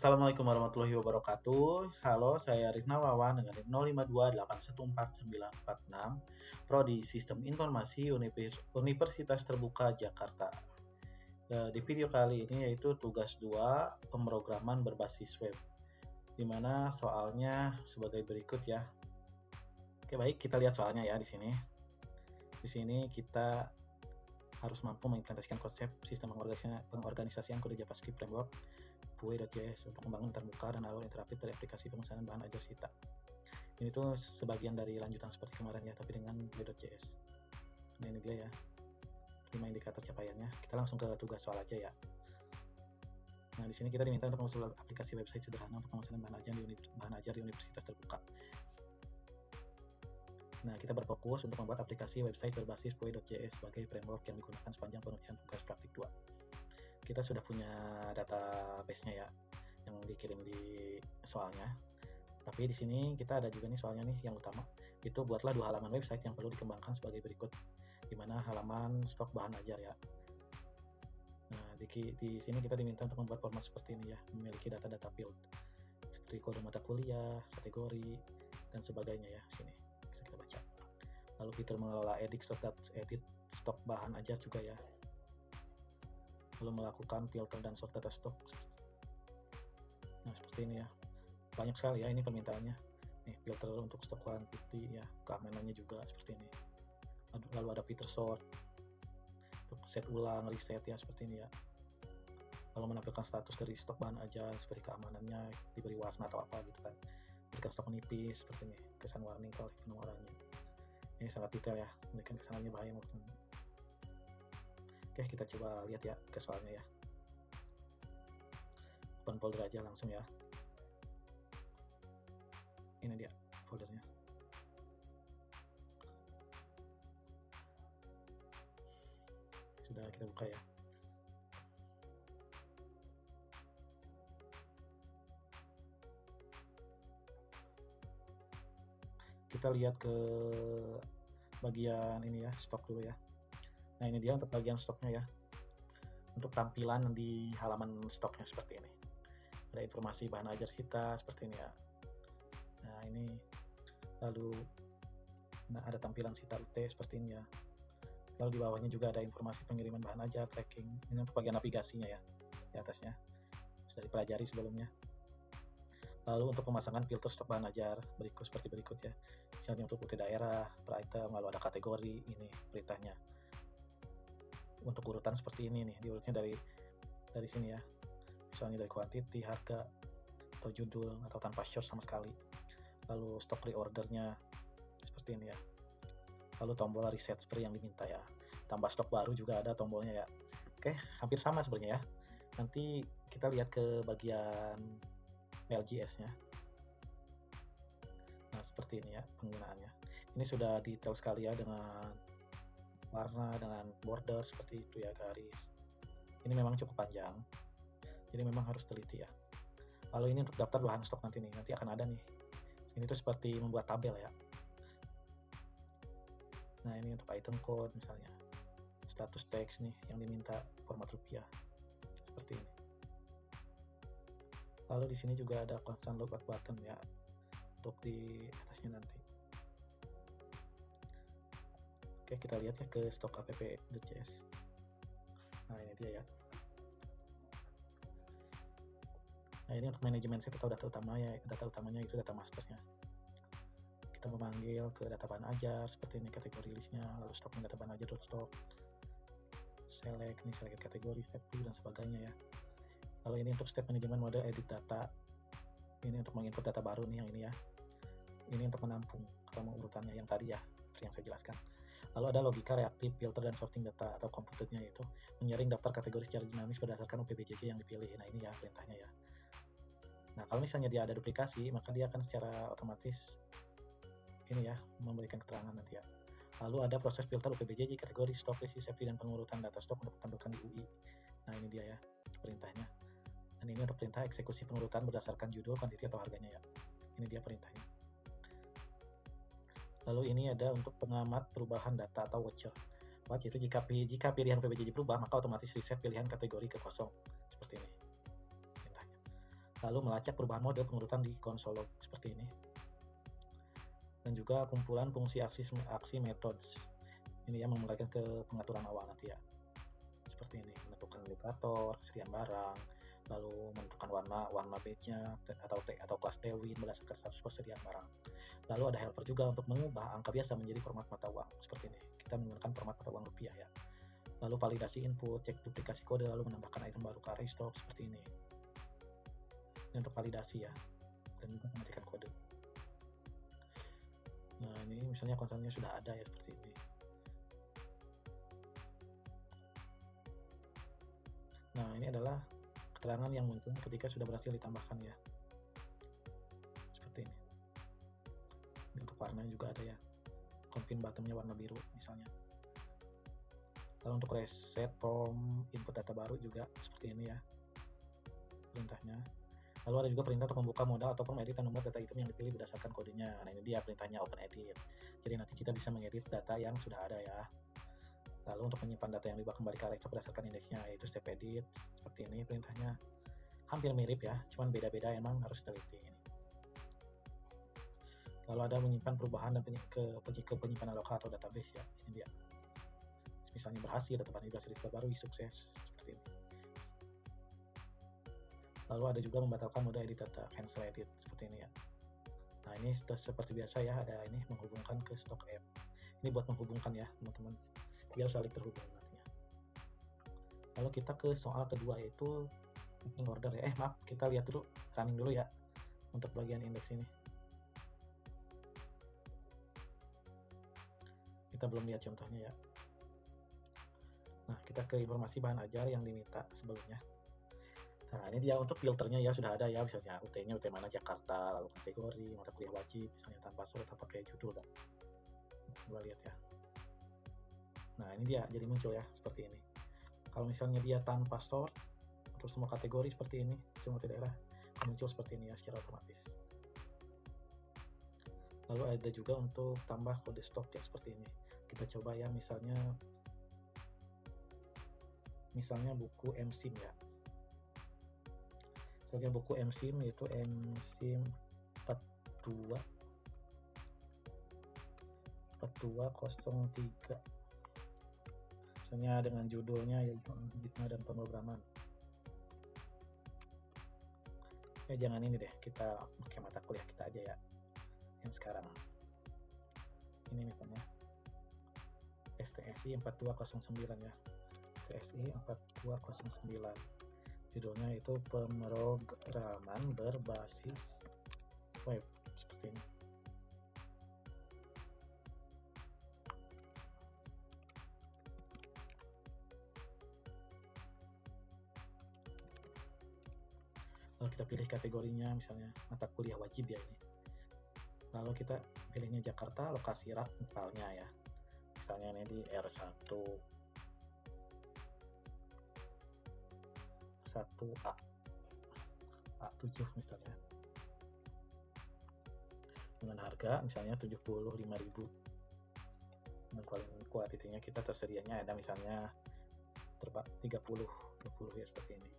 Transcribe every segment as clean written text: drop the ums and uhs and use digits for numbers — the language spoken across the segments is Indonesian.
Assalamualaikum warahmatullahi wabarakatuh. Halo, saya Rikna Wawan dengan NIM 0528149446, Prodi Sistem Informasi Universitas Terbuka Jakarta. Di video kali ini yaitu tugas 2 pemrograman berbasis web, di mana soalnya sebagai berikut ya. Oke, baik, kita lihat soalnya ya di sini. Di sini kita harus mampu mengimplementasikan konsep sistem pengorganisasian kode JavaScript framework Vue.js untuk membangun terbuka dan alur interaktif dari aplikasi pemesanan bahan ajar Sita. Ini tuh sebagian dari lanjutan seperti kemarin ya, tapi dengan Vue.js. Nah, ini dia ya, 5 indikator capaiannya. Kita langsung ke tugas soal aja ya. Nah, di sini kita diminta untuk mengusul aplikasi website sederhana untuk pemesanan bahan ajar di Universitas Terbuka. Nah, kita berfokus untuk membuat aplikasi website berbasis Vue.js sebagai framework yang digunakan sepanjang pengerjaan tugas praktik 2. Kita sudah punya database-nya ya, yang dikirim di soalnya. Tapi di sini kita ada juga nih soalnya nih yang utama. Itu buatlah 2 halaman website yang perlu dikembangkan sebagai berikut. Di mana halaman stok bahan ajar ya. Nah, di sini kita diminta untuk membuat format seperti ini ya, memiliki data-data field seperti kode mata kuliah, kategori, dan sebagainya ya. Sini bisa kita baca. Lalu fitur mengelola edit stok bahan ajar juga ya. Lalu melakukan filter dan sort data stok. Nah, seperti ini ya. Banyak sekali ya ini permintaannya. Nih, filter untuk stok quantity ya, keamanannya juga seperti ini. Lalu ada fitur sort untuk set ulang, reset ya, seperti ini ya. Lalu menampilkan status dari stok bahan ajar seperti keamanannya, diberi warna atau apa gitu kan. Berikan stok menipis seperti ini, kesan warning kalau pengeluarannya. Ini sangat detail ya, memberikan kesannya bahaya maupun. Oke, kita coba lihat ya ke soalnya ya. Open folder aja langsung ya. Ini dia foldernya. Sudah kita buka ya. Kita lihat ke bagian ini ya, stok dulu ya. Nah, ini dia untuk bagian stoknya ya. Untuk tampilan di halaman stoknya seperti ini. Ada informasi bahan ajar kita seperti ini ya. Nah, ini lalu ada tampilan Sita UT seperti ini ya. Lalu di bawahnya juga ada informasi pengiriman bahan ajar, tracking. Ini untuk bagian navigasinya ya, di atasnya. Sudah dipelajari sebelumnya. Lalu untuk pemasangan filter stok bahan ajar seperti berikut ya. Misalnya untuk UT daerah, per item, lalu ada kategori, ini perintahnya. Untuk urutan seperti ini nih, diurutnya dari sini ya. Misalnya dari quantity, harga, atau judul, atau tanpa short sama sekali. Lalu stok reordernya seperti ini ya. Lalu tombol reset seperti yang diminta ya. Tambah stok baru juga ada tombolnya ya. Oke, hampir sama sebenarnya ya. Nanti kita lihat ke bagian LGS-nya. Nah, seperti ini ya penggunaannya. Ini sudah detail sekali ya dengan warna, dengan border seperti itu ya, garis. Ini memang cukup panjang, jadi memang harus teliti ya. Lalu ini untuk daftar bahan stok nanti akan ada nih. Ini tuh seperti membuat tabel ya. Nah, ini untuk item code misalnya, status teks nih yang diminta format rupiah seperti ini. Lalu di sini juga ada constant logout button ya, untuk di atasnya nanti. Oke, kita lihat ya ke stok app.js. Nah, ini dia ya. Nah, ini untuk manajemen set atau data utamanya itu data masternya. Kita memanggil ke data bahan ajar seperti ini, kategori listnya, lalu stoknya data bahan ajar .stok, select kategori, step 2 dan sebagainya ya. Lalu ini untuk step manajemen mode edit data. Ini untuk menginput data baru nih yang ini ya. Ini untuk menampung atau mengurutannya yang tadi ya, seperti yang saya jelaskan. Lalu ada logika reaktif, filter, dan sorting data atau computed-nya, yaitu menyaring daftar kategori secara dinamis berdasarkan UPBJJ yang dipilih. Nah, ini ya perintahnya ya. Nah, kalau misalnya dia ada duplikasi, maka dia akan secara otomatis ini ya, memberikan keterangan nanti ya. Lalu ada proses filter UPBJJ, kategori, stok, list, safety, dan pengurutan data stok untuk ditampilkan di UI. Nah, ini dia ya perintahnya. Dan ini untuk perintah eksekusi pengurutan berdasarkan judul, kuantiti, atau harganya ya. Ini dia perintahnya. Lalu ini ada untuk pengamat perubahan data atau watcher. Yaitu jika pilihan PBJJ berubah, maka otomatis reset pilihan kategori ke kosong. Seperti ini perintahnya. lalu melacak perubahan mode pengurutan di konsol log seperti ini. Dan juga kumpulan fungsi aksi methods. Ini yang mengembalikan ke pengaturan awal nanti ya. Seperti ini, menentukan indikator, harian barang, lalu menentukan warna badge-nya atau kelas Tailwind berdasarkan status persediaan barang. Lalu ada helper juga untuk mengubah angka biasa menjadi format mata uang seperti ini. Kita menggunakan format mata uang rupiah ya. Lalu validasi input, cek duplikasi kode, lalu menambahkan item baru ke restock seperti ini. Ini untuk validasi ya, dan juga mematikan kode. Nah ini misalnya konsolnya sudah ada ya seperti ini. Nah ini adalah keterangan yang muncul ketika sudah berhasil ditambahkan ya, seperti ini. Untuk warna juga ada ya, confirm buttonnya warna biru misalnya. Lalu untuk reset from input data baru juga seperti ini ya perintahnya. Lalu ada juga perintah untuk membuka modal ataupun mengedit nomor data item yang dipilih berdasarkan kodenya. Nah ini dia perintahnya open edit. Jadi nanti kita bisa mengedit data yang sudah ada ya. Lalu untuk menyimpan data yang diubah kembali ke restock berdasarkan indeksnya, yaitu step edit seperti ini perintahnya. Hampir mirip ya, cuman beda-beda, emang harus teliti ini. Lalu ada menyimpan perubahan dan pergi ke penyimpanan lokal atau database ya, ini dia. Misalnya berhasil, data validasi baru sukses seperti ini. Lalu ada juga membatalkan mode edit data, cancel edit seperti ini ya. Nah ini seperti biasa ya, ada ini menghubungkan ke stock app. Ini buat menghubungkan ya teman-teman, biar saling terhubung nantinya. Lalu kita ke soal kedua, yaitu picking order ya. Maaf, kita lihat dulu running dulu ya untuk bagian indeks ini. Kita belum lihat contohnya ya. Nah kita ke informasi bahan ajar yang diminta sebelumnya. Nah ini dia untuk filternya ya, sudah ada ya, misalnya UT-nya UT mana Jakarta, lalu kategori, mata kuliah wajib, misalnya tanpa surat atau pakai judul kan. Coba lihat ya. Nah ini dia jadi muncul ya seperti ini. Kalau misalnya dia tanpa sort untuk semua kategori seperti ini, semua daerah muncul seperti ini ya secara otomatis. Lalu ada juga untuk tambah kode stok ya seperti ini. Kita coba ya, misalnya buku MSIM ya. Misalnya buku MSIM yaitu MSIM 42 4203. Misalnya dengan judulnya yaitu algoritma dan pemrograman. Ya jangan ini deh, kita pakai mata kuliah kita aja ya yang sekarang. Ini misalnya STSI 4209 ya. STSI 4209. Judulnya itu pemrograman berbasis web seperti ini. Lalu kita pilih kategorinya, misalnya mata kuliah wajib ya ini. Lalu kita pilihnya Jakarta, lokasi rak misalnya ya. Misalnya ini di R1 1A A7 misalnya, dengan harga misalnya 75.000. Dengan kuantitinya kita tersedianya ada misalnya 30 20 ya seperti ini.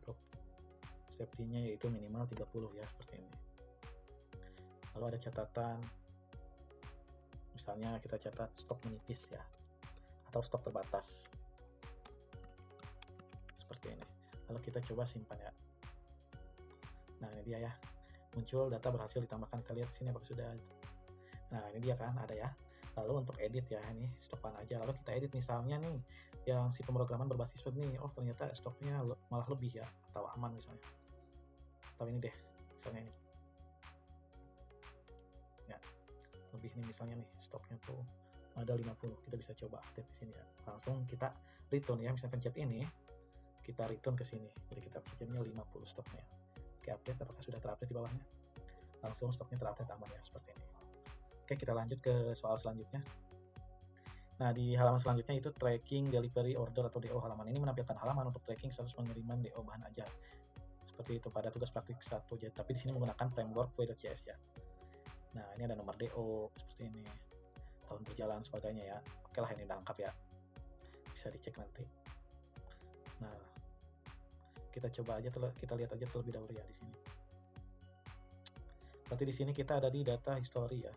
Untuk safety-nya yaitu minimal 30 ya seperti ini. Lalu ada catatan, misalnya kita catat stok menipis ya, atau stok terbatas seperti ini. Lalu kita coba simpan ya. Nah ini dia ya, muncul data berhasil ditambahkan. Kita lihat sini apakah sudah. Nah ini dia kan ada ya. Lalu untuk edit ya, ini stokan aja. Lalu kita edit misalnya nih yang si pemrograman berbasis web nih, oh ternyata stoknya malah lebih ya, atau aman misalnya. Atau ini deh misalnya ini ya, lebih nih misalnya nih stoknya tuh ada 50. Kita bisa coba update di sini ya. Langsung kita return ya, misalnya pencet ini, kita return ke sini. Jadi kita pencetnya 50 stoknya. Oke, update apakah sudah terupdate di bawahnya? Langsung stoknya terupdate aman ya seperti ini. Oke, kita lanjut ke soal selanjutnya. Nah, di halaman selanjutnya itu tracking delivery order atau DO. Halaman ini menampilkan halaman untuk tracking status pengiriman DO bahan ajar. Seperti itu pada tugas praktik 1. Tapi di sini menggunakan framework Fluid.js ya. Nah, ini ada nomor DO seperti ini, tahun berjalan sebagainya ya. Oke lah, ini udah lengkap ya, bisa dicek nanti. Nah kita coba aja, kita lihat aja terlebih dahulu ya di sini. Berarti di sini kita ada di data history ya.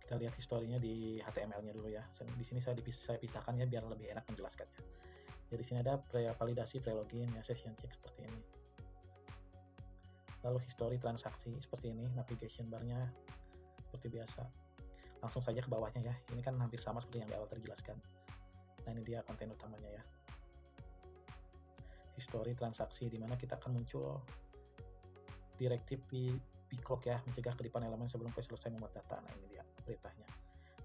Kita lihat historinya di HTML-nya dulu ya. Di sini saya pisahkan ya biar lebih enak menjelaskannya. Jadi di sini ada validasi, pre-login ya, session check seperti ini. Lalu history transaksi seperti ini, navigation bar-nya seperti biasa. Langsung saja ke bawahnya ya. Ini kan hampir sama seperti yang di awal terjelaskan. Nah, ini dia konten utamanya ya. History transaksi di mana kita akan muncul direktif pclock ya, mencegah kedipan elemen sebelum file selesai memuat data. Nah, ini dia perintahnya.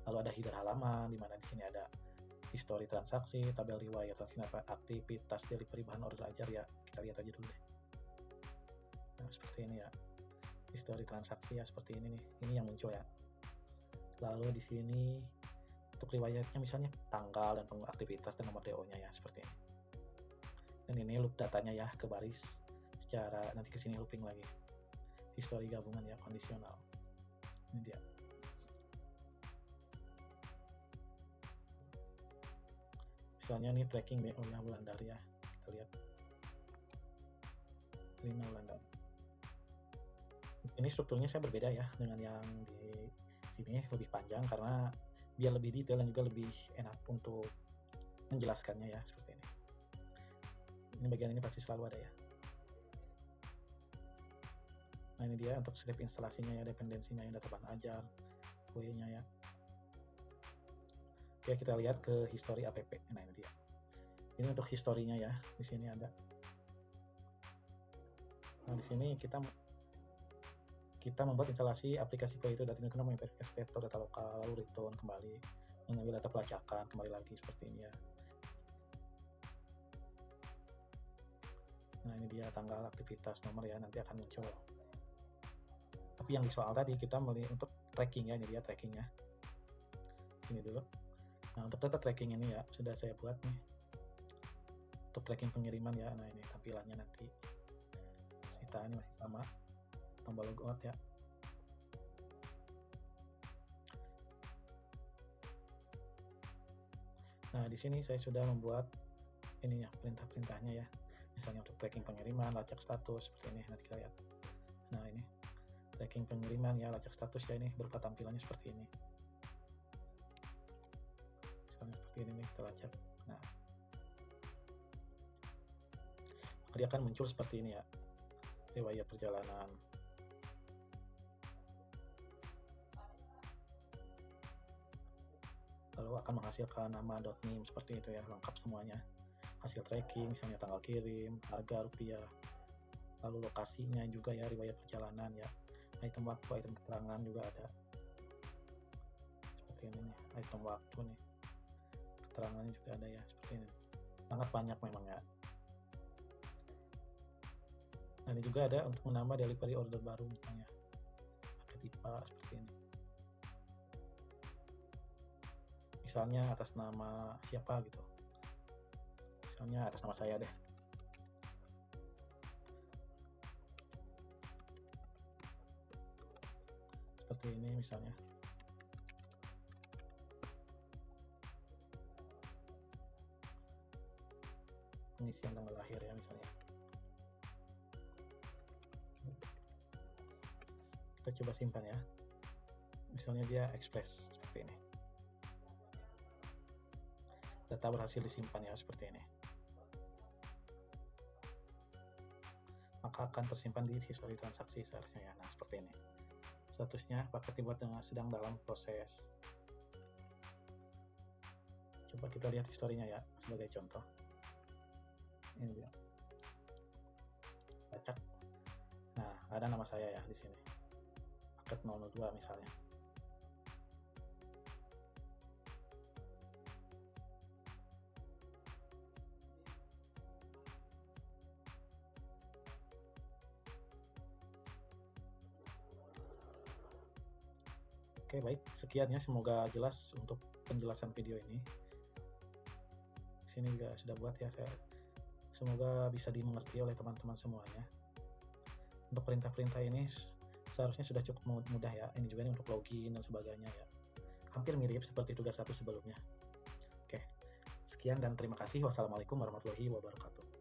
Lalu ada header halaman di mana di sini ada history transaksi, tabel riwayat, aktivitas delivery bahan order ajar ya. Kita lihat aja dulu deh. Nah, seperti ini ya. History transaksi ya, seperti ini nih. Ini yang muncul ya. Lalu di sini untuk riwayatnya misalnya tanggal dan aktivitas dan nomor DO-nya ya, seperti ini. Dan ini loop datanya ya ke baris secara nanti ke sini looping lagi. History gabungan ya, kondisional. Ini dia. Misalnya ini tracking BO ya, Wulandari ya. Kita lihat. Rina Wulandari. Ini strukturnya saya berbeda ya dengan yang di sini, lebih panjang karena biar lebih detail dan juga lebih enak untuk menjelaskannya ya, seperti ini. Ini bagian ini pasti selalu ada ya. Nah, ini dia untuk script instalasinya ya, dependensinya yang data bahan ajar, QE-nya ya. Oke, kita lihat ke history app. Nah, ini dia. Ini untuk historinya ya, di sini ada. Nah, di sini kita membuat instalasi aplikasi QE itu, data ini kena memverifikasi data lokal, lalu return kembali, mengambil data pelacakan, kembali lagi seperti ini ya. Nah, ini dia tanggal, aktivitas, nomor ya, nanti akan muncul. Tapi yang di soal tadi kita untuk tracking ya, ini dia trackingnya. Sini dulu. Nah, untuk data tracking ini ya sudah saya buat nih. Untuk tracking pengiriman ya. Nah, ini tampilannya nanti. Kita ini masih sama. Tombol logout ya. Nah, di sini saya sudah membuat ini ya, perintah-perintahnya ya. Misalnya untuk tracking pengiriman, lacak status seperti ini, nanti kita lihat. Nah, ini tracking pengiriman ya, lacak status ya, ini berupa tampilannya seperti ini. Misalnya seperti ini nih, kita lacak. Nah, dia akan muncul seperti ini ya, riwayat perjalanan. Lalu akan menghasilkan nama .nim seperti itu ya, lengkap semuanya. Hasil tracking, misalnya tanggal kirim, harga rupiah, lalu lokasinya juga ya, riwayat perjalanan ya, item waktu, item keterangan juga ada. Seperti ini nih, item waktu nih, keterangannya juga ada ya, seperti ini. Sangat banyak memang ya. Nah, ini juga ada untuk menambah delivery order baru misalnya, paket IPA seperti ini. Misalnya atas nama siapa gitu. Misalnya atas nama saya deh. Seperti ini misalnya. Pengisian tanggal lahir ya misalnya. Kita coba simpan ya. Misalnya dia express seperti ini. Data berhasil disimpan ya, seperti ini. Maka akan tersimpan di history transaksi seharusnya ya. Nah, seperti ini. Statusnya paket dibuat dengan sedang dalam proses. Coba kita lihat historinya ya, sebagai contoh. Ini dia. Acak. Nah, ada nama saya ya di sini. Paket 002 misalnya. Oke, baik. Sekian ya, semoga jelas untuk penjelasan video ini. Di sini juga sudah buat ya, semoga bisa dimengerti oleh teman-teman semuanya. Untuk perintah-perintah ini seharusnya sudah cukup mudah ya. Ini juga untuk login dan sebagainya ya. Hampir mirip seperti tugas 1 sebelumnya. Oke, sekian. Sekian dan terima kasih. Wassalamualaikum warahmatullahi wabarakatuh.